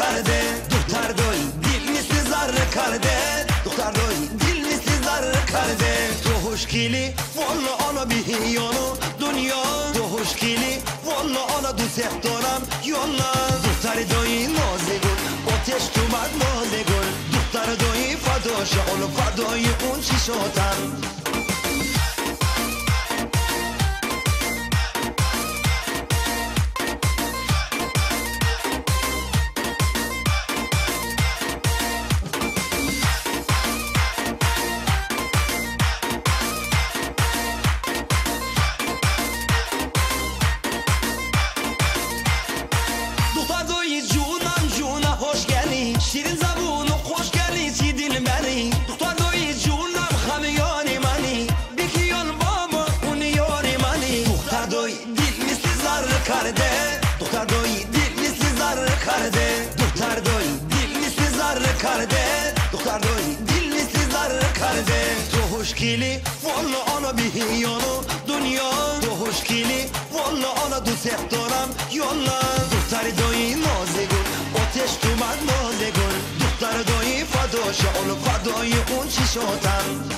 کرده دختر دوی دل مثل ذره کرده دختر دوی دل مثل ذره کرده تو خوشگلی والا آنا بیهیانو دنیا تو خوشگلی والا آنا دوست دارم یالا دختر دوی نازه گل آتش تو مرد مازه گل دختر دوی فدا شغل فدای اون چیشاتم شیرین زبون و خوشگلی چی دل منی دختر دوی جونم خمیانی منی بکیان بابا اون یاری منی دختر دوی دل مثل ذره کرده دختر دوی دل مثل ذره کرده دختر دوی دل مثل ذره کرده دختر دوی دل مثل ذره کرده تو خوشگلی والا آنا بیهیانو دنیا تو خوشگلی والا آنا دوست دارم یالا دختر دوی نازه گل آتش تو مرد مازه گل دختر دوی فدا شغل فدای اون چیشاتم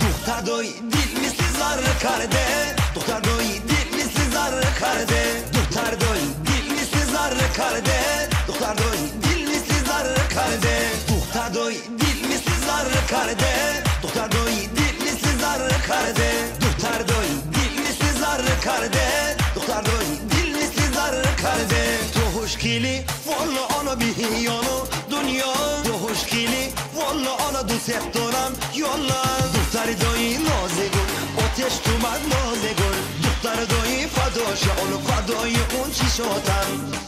دختر دوی دل مثل ذره کرده دختر دوی دل مثل ذره کرده دختر دوی دل مثل ذره کرده دختر دوی دل مثل ذره کرده دختر دوی دل مثل ذره کرده دختر دوی دل مثل ذره کرده دختر دوی دل مثل ذره کرده دختر دوی دل مثل ذره کرده تو خوشگلی والا آنا بیهیانو دنیا تو خوشگلی والا آنا دوست دارم یالا دختر دوی نازه گل آتش تو مرد مازه گل دختر دوی فدا شغل فدای اون چیشاتم